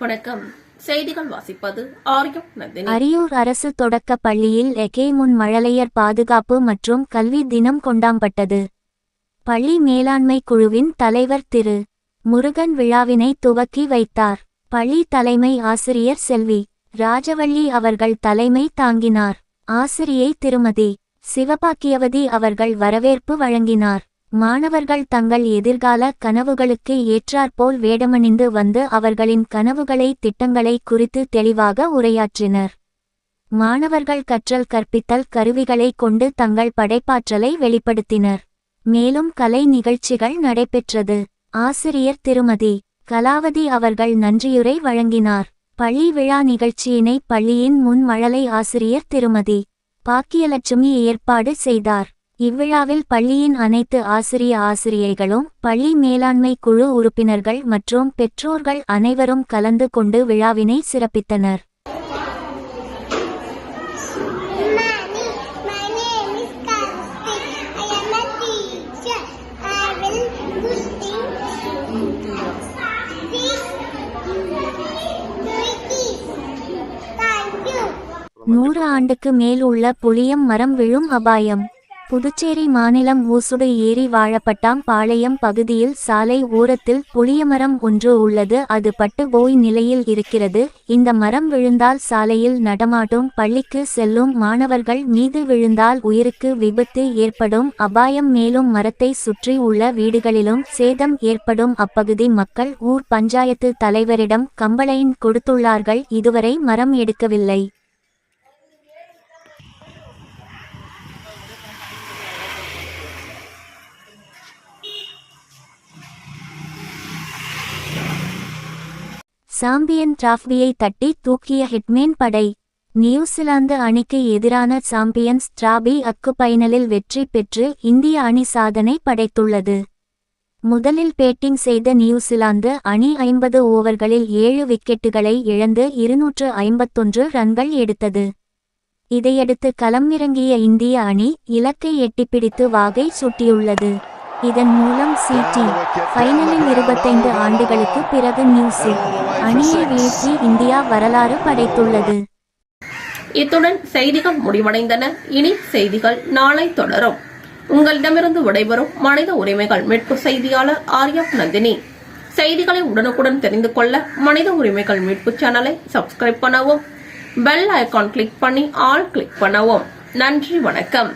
வணக்கம். செய்திகள் வாசிப்பது ஆரியம் நந்தினி. அரியூர் அரசு தொடக்க பள்ளியில் முன் மழலையர் பாதுகாப்பு மற்றும் கல்வி தினம் கொண்டாடப்பட்டது. பள்ளி மேலாண்மை குழுவின் தலைவர் திரு முருகன் விழாவினை துவக்கி வைத்தார். பள்ளி தலைமை ஆசிரியர் செல்வி ராஜவள்ளி அவர்கள் தலைமை தாங்கினார். ஆசிரியை திருமதி சிவபாக்கியவதி அவர்கள் வரவேற்பு வழங்கினார். மாணவர்கள் தங்கள் எதிர்கால கனவுகளுக்கு ஏற்றாற்போல் வேடமணிந்து வந்து அவர்களின் கனவுகளை திட்டங்களை குறித்து தெளிவாக உரையாற்றினர். மாணவர்கள் கற்றல் கற்பித்தல் கருவிகளை கொண்டு தங்கள் படைப்பாற்றலை வெளிப்படுத்தினர். மேலும் கலை நிகழ்ச்சிகள் நடைபெற்றது. ஆசிரியர் திருமதி கலாவதி அவர்கள் நன்றியுரை வழங்கினார். பள்ளி விழா நிகழ்ச்சியினை பள்ளியின் முன் மழலை ஆசிரியர் திருமதி பாக்கியலட்சுமி ஏற்பாடு செய்தார். இவ்விழாவில் பள்ளியின் அனைத்து ஆசிரியைகளும் பள்ளி மேலாண்மை குழு உறுப்பினர்கள் மற்றும் பெற்றோர்கள் அனைவரும் கலந்து கொண்டு விழாவினை சிறப்பித்தனர். நூறு ஆண்டுக்கு மேல் உள்ள புளியம் மரம் விழும் அபாயம். புதுச்சேரி மாநிலம் ஊசுடு ஏரி வாழப்பட்டாம் பாளையம் பகுதியில் சாலை ஓரத்தில் புளியமரம் ஒன்று உள்ளது. அது பட்டு போய் நிலையில் இருக்கிறது. இந்த மரம் விழுந்தால் சாலையில் நடமாட்டும் பள்ளிக்கு செல்லும் மாணவர்கள் மீது விழுந்தால் உயிருக்கு விபத்து ஏற்படும் அபாயம். மேலும் மரத்தை சுற்றி உள்ள வீடுகளிலும் சேதம் ஏற்படும். அப்பகுதி மக்கள் ஊர் பஞ்சாயத்து தலைவரிடம் கம்ப்ளைண்ட் கொடுத்துள்ளார்கள். இதுவரை மரம் எடுக்கவில்லை. சாம்பியன் டிராஃபியை தட்டி தூக்கிய ஹிட்மேன் படை. நியூசிலாந்து அணிக்கு எதிரான சாம்பியன்ஸ் டிராபி ஃபைனலில் வெற்றி பெற்று இந்திய அணி சாதனை படைத்துள்ளது. முதலில் பேட்டிங் செய்த நியூசிலாந்து அணி 50 ஓவர்களில் 7 விக்கெட்டுகளை இழந்து 251 ரன்கள் எடுத்தது. இதையடுத்து களமிறங்கிய இந்திய அணி இலக்கை எட்டிப்பிடித்து வாகை சூட்டியுள்ளது. இதன் மூலம் ஃபைனலில் 25 ஆண்டுகளுக்கு பிறகு நியூசி அணியை வீழ்த்தி இந்தியா வரலாறு படைத்துள்ளது. இத்துடன் செய்திகள் முடிவடைந்தன. இனி செய்திகள் நாளை தொடரும். உங்களிடமிருந்து விடைபெறும் மனித உரிமைகள் மீட்பு செய்தியாளர் ஆரியம் நந்தினி. செய்திகளை உடனுக்குடன் தெரிந்து கொள்ள மனித உரிமைகள் மீட்பு சேனலை சப்ஸ்கிரைப் பண்ணவும், பெல் ஐகான் கிளிக் பண்ணி ஆல் கிளிக் பண்ணவும். நன்றி, வணக்கம்.